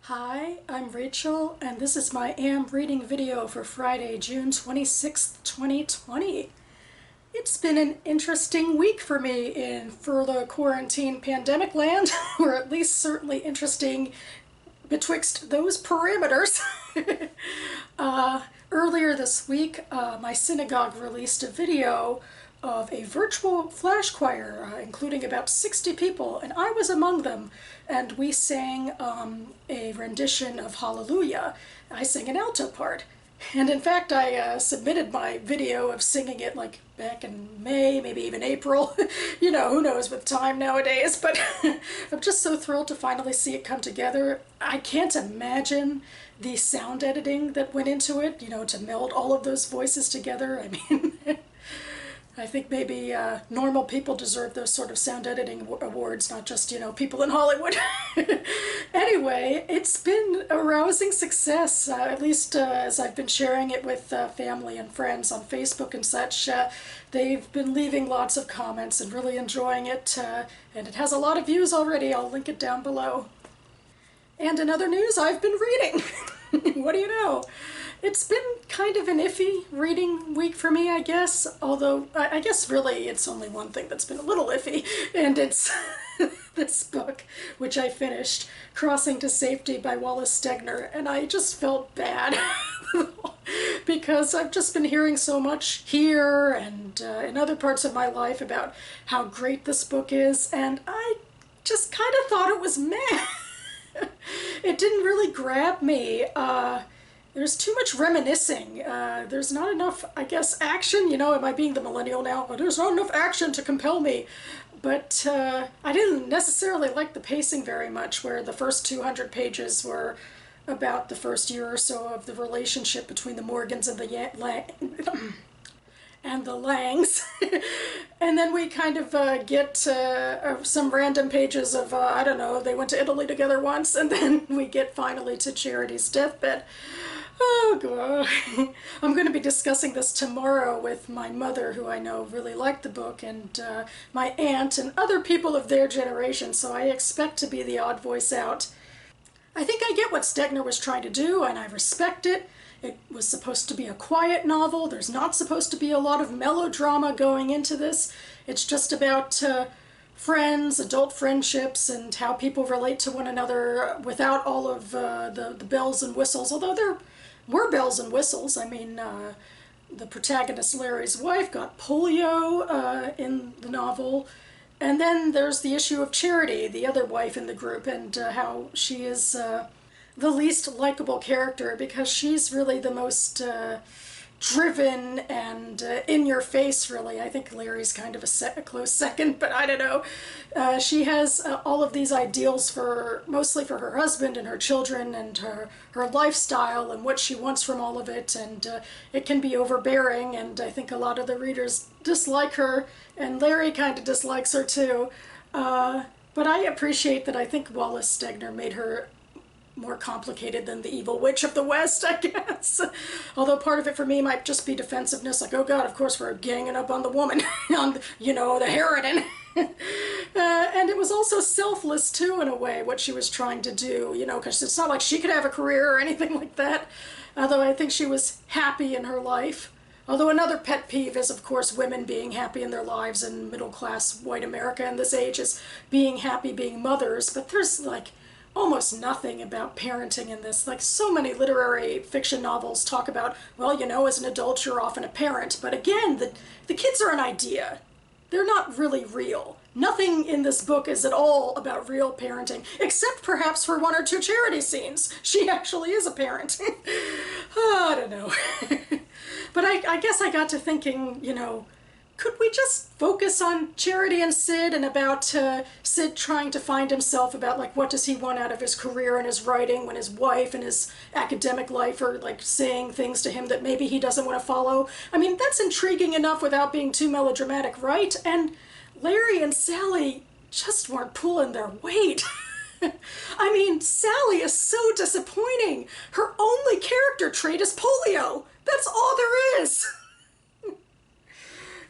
Hi, I'm Rachel, and this is my AM reading video for Friday, June 26th, 2020. It's been an interesting week for me in further quarantine pandemic land, or at least certainly interesting betwixt those parameters. Earlier this week, my synagogue released a video of a virtual flash choir, including about 60 people, and I was among them. And we sang a rendition of Hallelujah. I sang an alto part. And in fact, I submitted my video of singing it like back in May, maybe even April. You know, who knows with time nowadays, but I'm just so thrilled to finally see it come together. I can't imagine the sound editing that went into it, you know, to meld all of those voices together. I mean, I think maybe normal people deserve those sort of sound editing awards, not just, you know, people in Hollywood. Anyway, it's been a rousing success, at least as I've been sharing it with family and friends on Facebook and such. They've been leaving lots of comments and really enjoying it, and it has a lot of views already. I'll link it down below. And in other news, I've been reading. What do you know? It's been kind of an iffy reading week for me, I guess, although I guess really it's only one thing that's been a little iffy, and it's this book, which I finished, Crossing to Safety by Wallace Stegner, and I just felt bad because I've just been hearing so much here and in other parts of my life about how great this book is, and I just kind of thought it was meh. It didn't really grab me. There's too much reminiscing. There's not enough, I guess, action. You know, am I being the millennial now? But there's not enough action to compel me. But I didn't necessarily like the pacing very much, where the first 200 pages were about the first year or so of the relationship between the Morgans and the Langs. And then we kind of get some random pages of, I don't know, they went to Italy together once, and then we get finally to Charity's deathbed. Oh, God. I'm going to be discussing this tomorrow with my mother, who I know really liked the book, and my aunt and other people of their generation, so I expect to be the odd voice out. I think I get what Stegner was trying to do, and I respect it. It was supposed to be a quiet novel. There's not supposed to be a lot of melodrama going into this. It's just about friends, adult friendships, and how people relate to one another without all of the bells and whistles, although there were bells and whistles. I mean, the protagonist, Larry's wife, got polio in the novel. And then there's the issue of Charity, the other wife in the group, and how she is the least likable character because she's really the most driven and in your face, really. I think Larry's kind of a close second, but I don't know. She has all of these ideals mostly for her husband and her children and her lifestyle and what she wants from all of it, and it can be overbearing, and I think a lot of the readers dislike her, and Larry kind of dislikes her too. But I appreciate that. I think Wallace Stegner made her more complicated than the evil witch of the West, I guess. Although part of it for me might just be defensiveness, like, oh God, of course we're ganging up on the woman, on, you know, the harridan. And it was also selfless too, in a way, what she was trying to do, you know, because it's not like she could have a career or anything like that. Although I think she was happy in her life. Although another pet peeve is, of course, women being happy in their lives, and middle-class white America in this age is being happy being mothers. But there's, like, almost nothing about parenting in this. Like, so many literary fiction novels talk about, well, you know, as an adult you're often a parent, but again, the kids are an idea. They're not really real. Nothing in this book is at all about real parenting, except perhaps for one or two Charity scenes. She actually is a parent. Oh, I don't know. But I guess I got to thinking, you know, could we just focus on Charity and Sid, and about Sid trying to find himself, about, like, what does he want out of his career and his writing when his wife and his academic life are, like, saying things to him that maybe he doesn't want to follow? I mean, that's intriguing enough without being too melodramatic, right? And Larry and Sally just weren't pulling their weight. I mean, Sally is so disappointing. Her only character trait is polio. That's all there is.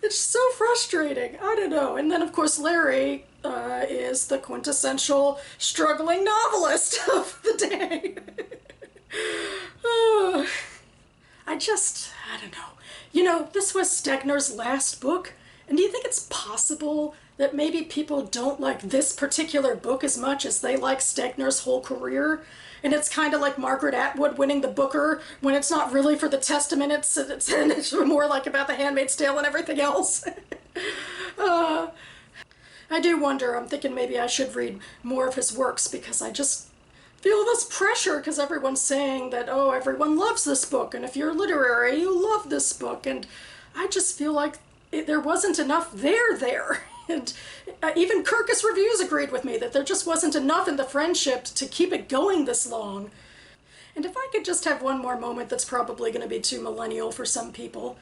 It's so frustrating. I don't know. And then, of course, Larry is the quintessential struggling novelist of the day. Oh, I don't know. You know, this was Stegner's last book, and do you think it's possible that maybe people don't like this particular book as much as they like Stegner's whole career? And it's kind of like Margaret Atwood winning the Booker when it's not really for the Testament, it's more like about The Handmaid's Tale and everything else. I do wonder, I'm thinking maybe I should read more of his works because I just feel this pressure because everyone's saying that, oh, everyone loves this book, and if you're literary, you love this book, and I just feel like there wasn't enough there. And even Kirkus Reviews agreed with me that there just wasn't enough in the friendship to keep it going this long. And if I could just have one more moment that's probably going to be too millennial for some people,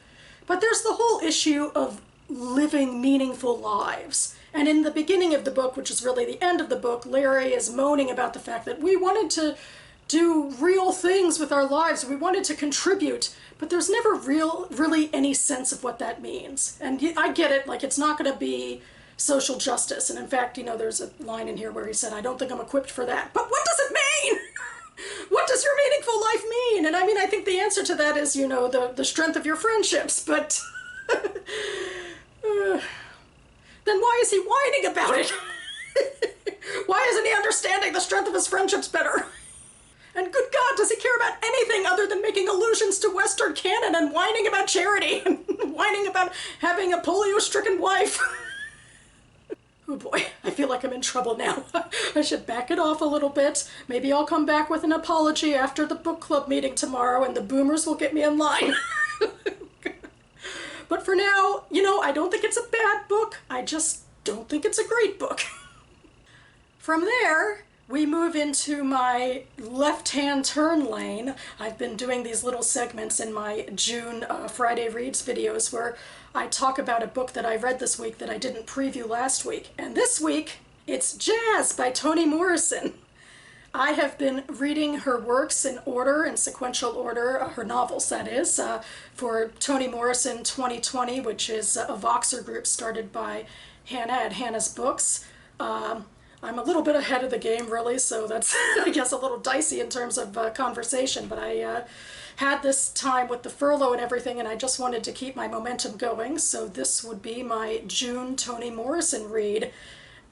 but there's the whole issue of living meaningful lives. And in the beginning of the book, which is really the end of the book, Larry is moaning about the fact that we wanted to do real things with our lives. We wanted to contribute, but there's never really any sense of what that means. And I get it, like it's not going to be social justice. And in fact, you know, there's a line in here where he said, I don't think I'm equipped for that. But what does it mean? What does your meaningful life mean? And I mean, I think the answer to that is, you know, the strength of your friendships, but then why is he whining about it? Why isn't he understanding the strength of his friendships better? And good God, does he care about anything other than making allusions to Western canon and whining about charity and whining about having a polio-stricken wife? Oh boy, I feel like I'm in trouble now. I should back it off a little bit. Maybe I'll come back with an apology after the book club meeting tomorrow and the boomers will get me in line. But for now, you know, I don't think it's a bad book. I just don't think it's a great book. From there, we move into my left-hand turn lane. I've been doing these little segments in my June Friday Reads videos where I talk about a book that I read this week that I didn't preview last week. And this week, it's Jazz by Toni Morrison. I have been reading her works in order, in sequential order, her novels that is, for Toni Morrison 2020, which is a Voxer group started by Hannah at Hannah's Books. I'm a little bit ahead of the game, really, so that's, I guess, a little dicey in terms of conversation, but I had this time with the furlough and everything, and I just wanted to keep my momentum going, so this would be my June Toni Morrison read.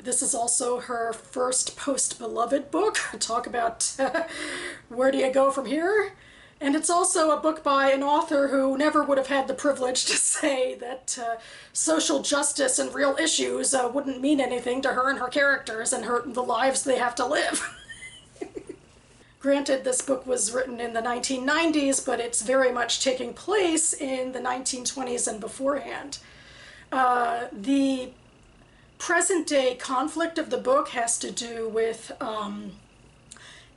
This is also her first post-Beloved book. Talk about where do you go from here? And it's also a book by an author who never would have had the privilege to say that social justice and real issues wouldn't mean anything to her and her characters and the lives they have to live. Granted, this book was written in the 1990s, but it's very much taking place in the 1920s and beforehand. The present-day conflict of the book has to do with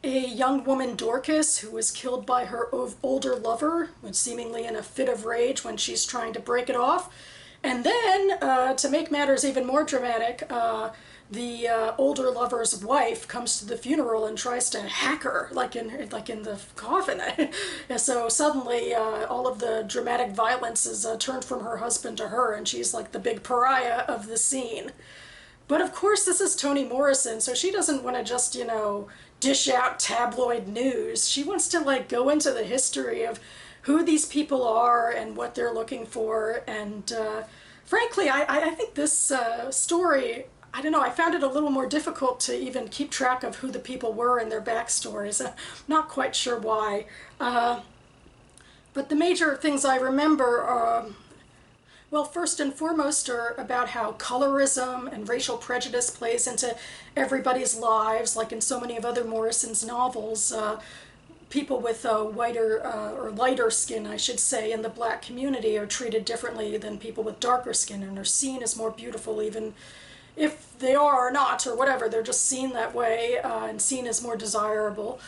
a young woman, Dorcas, who was killed by her older lover, seemingly in a fit of rage when she's trying to break it off. And then, to make matters even more dramatic, the older lover's wife comes to the funeral and tries to hack her, like in the coffin. And so suddenly, all of the dramatic violence is turned from her husband to her, and she's like the big pariah of the scene. But of course, this is Toni Morrison, so she doesn't want to just, you know, dish out tabloid news. She wants to, like, go into the history of who these people are and what they're looking for. And frankly, I think this story, I don't know, I found it a little more difficult to even keep track of who the people were and their backstories. I'm not quite sure why. But the major things I remember are, well, first and foremost are about how colorism and racial prejudice plays into everybody's lives, like in so many of other Morrison's novels. People with whiter or lighter skin, I should say, in the black community are treated differently than people with darker skin and are seen as more beautiful, even if they are or not or whatever. They're just seen that way and seen as more desirable.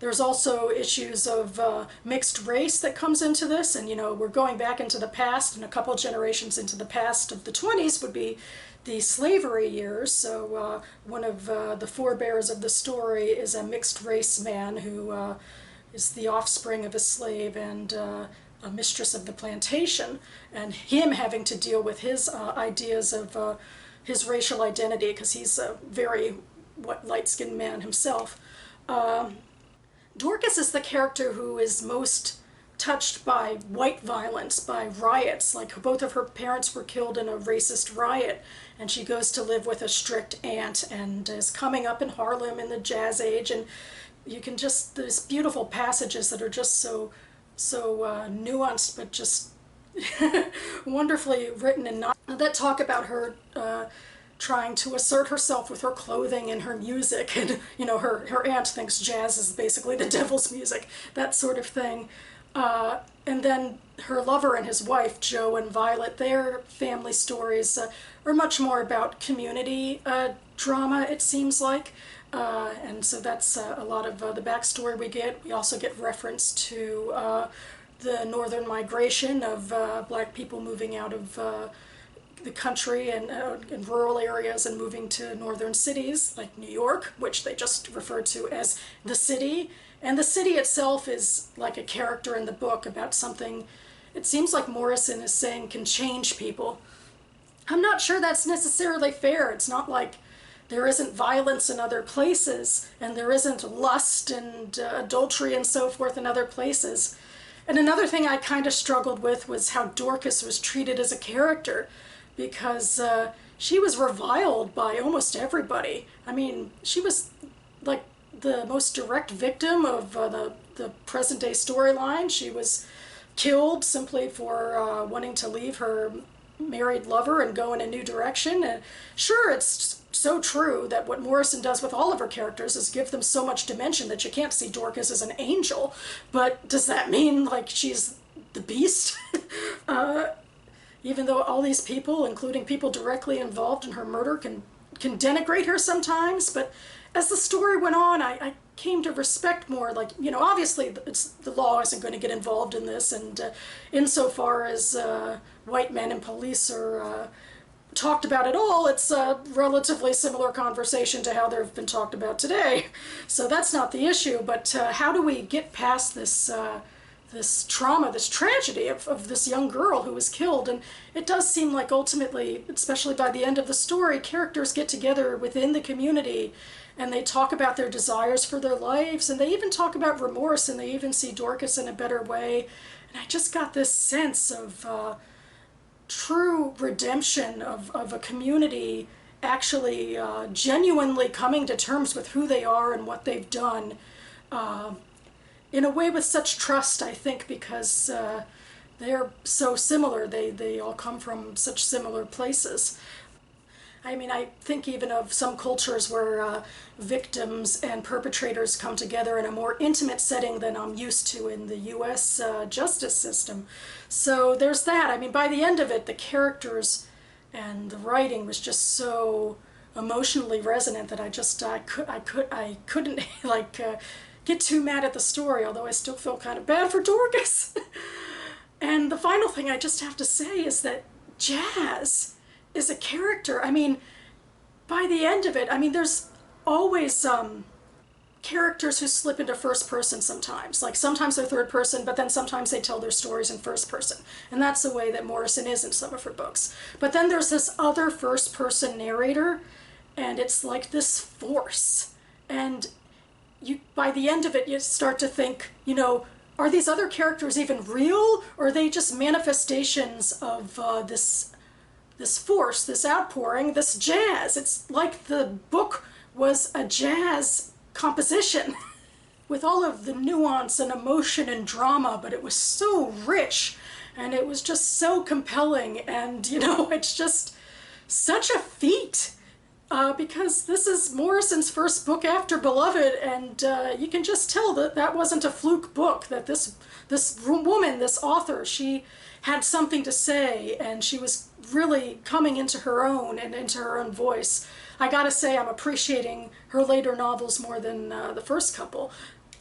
There's also issues of mixed race that comes into this, and you know, we're going back into the past, and a couple generations into the past of the 20s would be the slavery years. So one of the forebears of the story is a mixed race man who is the offspring of a slave, and a mistress of the plantation, and him having to deal with his ideas of his racial identity, because he's a very light-skinned man himself. Dorcas is the character who is most touched by white violence, by riots. Like, both of her parents were killed in a racist riot, and she goes to live with a strict aunt and is coming up in Harlem in the Jazz Age, and you can just, there's beautiful passages that are just so nuanced, but just wonderfully written, and not that talk about her trying to assert herself with her clothing and her music, and her aunt thinks jazz is basically the devil's music, that sort of thing. And then her lover and his wife, Joe and Violet, their family stories are much more about community drama, it seems like. And so that's a lot of the backstory we get. We also get reference to the northern migration of black people moving out of the country and in rural areas and moving to northern cities like New York, which they just refer to as the city. And the city itself is like a character in the book about something it seems like Morrison is saying can change people. I'm not sure that's necessarily fair. It's not like there isn't violence in other places, and there isn't lust and adultery and so forth in other places. And another thing I kind of struggled with was how Dorcas was treated as a character, because she was reviled by almost everybody. I mean, she was like the most direct victim of the present-day storyline. She was killed simply for wanting to leave her married lover and go in a new direction. And sure, it's so true that what Morrison does with all of her characters is give them so much dimension that you can't see Dorcas as an angel. But does that mean like she's the beast? Even though all these people, including people directly involved in her murder, can denigrate her sometimes. But as the story went on, I came to respect more, like, obviously the law isn't going to get involved in this, and insofar as white men and police are talked about at all, it's a relatively similar conversation to how they've been talked about today. So that's not the issue, but how do we get past this this trauma, this tragedy of this young girl who was killed? And it does seem like ultimately, especially by the end of the story, characters get together within the community and they talk about their desires for their lives, and they even talk about remorse, and they even see Dorcas in a better way. And I just got this sense of true redemption of a community actually genuinely coming to terms with who they are and what they've done, in a way with such trust, I think, because they're so similar. They all come from such similar places. I mean, I think even of some cultures where victims and perpetrators come together in a more intimate setting than I'm used to in the U.S. Justice system. So there's that. I mean, by the end of it, the characters and the writing was just so emotionally resonant that I couldn't like get too mad at the story, although I still feel kind of bad for Dorcas. And the final thing I just have to say is that Jazz is a character. I mean, by the end of it, I mean, there's always characters who slip into first person sometimes. Like, sometimes they're third person, but then sometimes they tell their stories in first person. And that's the way that Morrison is in some of her books. But then there's this other first person narrator, and it's like this force. And by the end of it, you start to think, are these other characters even real? Or are they just manifestations of this force, this outpouring, this jazz? It's like the book was a jazz composition with all of the nuance and emotion and drama, but it was so rich and it was just so compelling, and it's just such a feat. Because this is Morrison's first book after Beloved, and you can just tell that that wasn't a fluke book, that this woman, this author, she had something to say, and she was really coming into her own and into her own voice. I gotta say, I'm appreciating her later novels more than the first couple.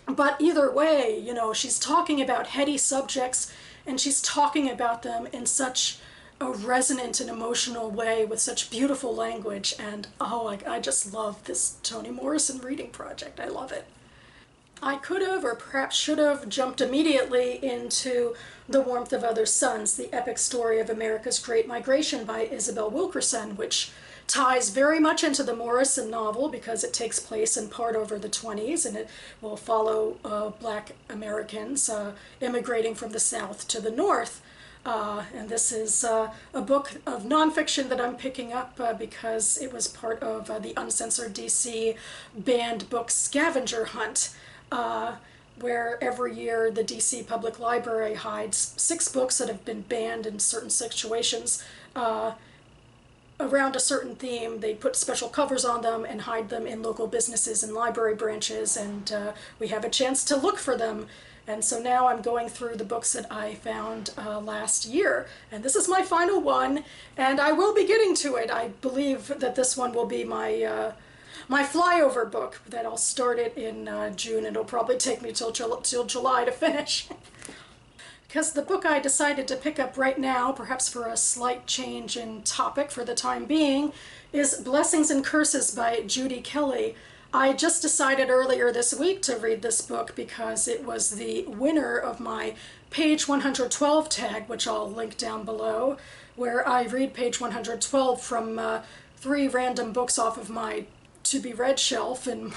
But either way, she's talking about heady subjects, and she's talking about them in such a resonant and emotional way with such beautiful language. And I just love this Toni Morrison reading project. I love it. I could have, or perhaps should have, jumped immediately into The Warmth of Other Suns, the epic story of America's Great Migration by Isabel Wilkerson, which ties very much into the Morrison novel because it takes place in part over the 20s, and it will follow Black Americans immigrating from the South to the North. And this is a book of nonfiction that I'm picking up because it was part of the Uncensored DC banned book scavenger hunt, where every year the DC Public Library hides 6 books that have been banned in certain situations around a certain theme. They put special covers on them and hide them in local businesses and library branches, and we have a chance to look for them. And so now I'm going through the books that I found last year. And this is my final one, and I will be getting to it. I believe that this one will be my my flyover book, that I'll start it in June, and it'll probably take me till July to finish. Because the book I decided to pick up right now, perhaps for a slight change in topic for the time being, is Blessings and Curses by Judy Kelly. I just decided earlier this week to read this book because it was the winner of my page 112 tag, which I'll link down below, where I read page 112 from 3 random books off of my to-be-read shelf, and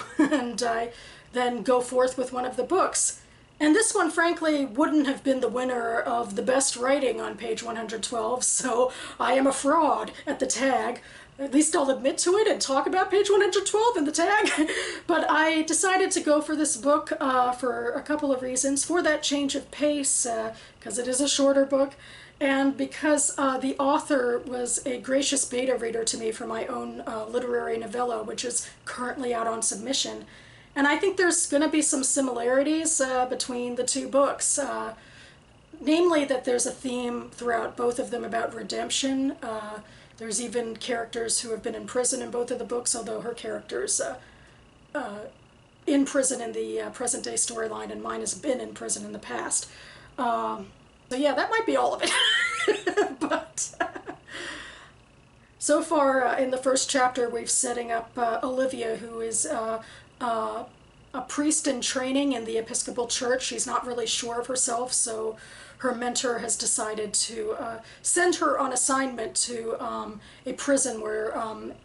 I then go forth with one of the books. And this one, frankly, wouldn't have been the winner of the best writing on page 112, so I am a fraud at the tag. At least I'll admit to it and talk about page 112 in the tag. But I decided to go for this book for a couple of reasons. For that change of pace, because it is a shorter book, and because the author was a gracious beta reader to me for my own literary novella, which is currently out on submission. And I think there's going to be some similarities between the 2 books. Namely that there's a theme throughout both of them about redemption. There's even characters who have been in prison in both of the books, although her character's in prison in the present-day storyline, and mine has been in prison in the past. So yeah, that might be all of it. But so far in the first chapter, we're setting up Olivia, who is a priest in training in the Episcopal Church. She's not really sure of herself, so her mentor has decided to send her on assignment to a prison where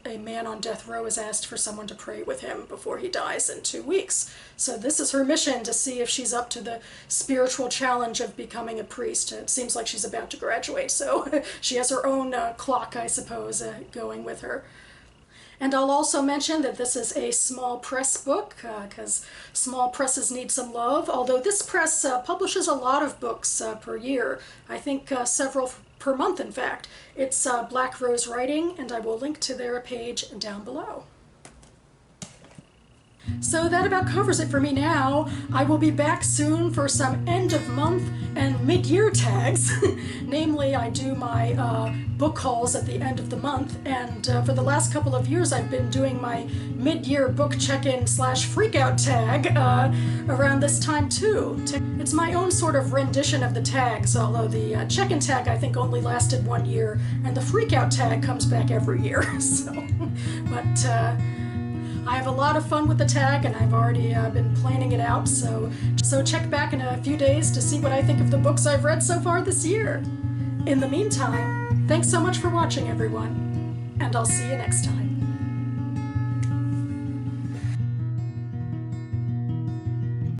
a man on death row is asked for someone to pray with him before he dies in 2 weeks. So this is her mission, to see if she's up to the spiritual challenge of becoming a priest. It seems like she's about to graduate, so she has her own clock, I suppose, going with her. And I'll also mention that this is a small press book, because small presses need some love, although this press publishes a lot of books per year. I think several per month, in fact. It's Black Rose Writing, and I will link to their page down below. So that about covers it for me now. I will be back soon for some end of month and mid-year tags. Namely, I do my book hauls at the end of the month, and for the last couple of years I've been doing my mid-year book check-in / freakout tag around this time too. It's my own sort of rendition of the tags, although the check-in tag I think only lasted 1 year, and the freakout tag comes back every year. But I have a lot of fun with the tag, and I've already been planning it out, so check back in a few days to see what I think of the books I've read so far this year. In the meantime, thanks so much for watching, everyone, and I'll see you next time.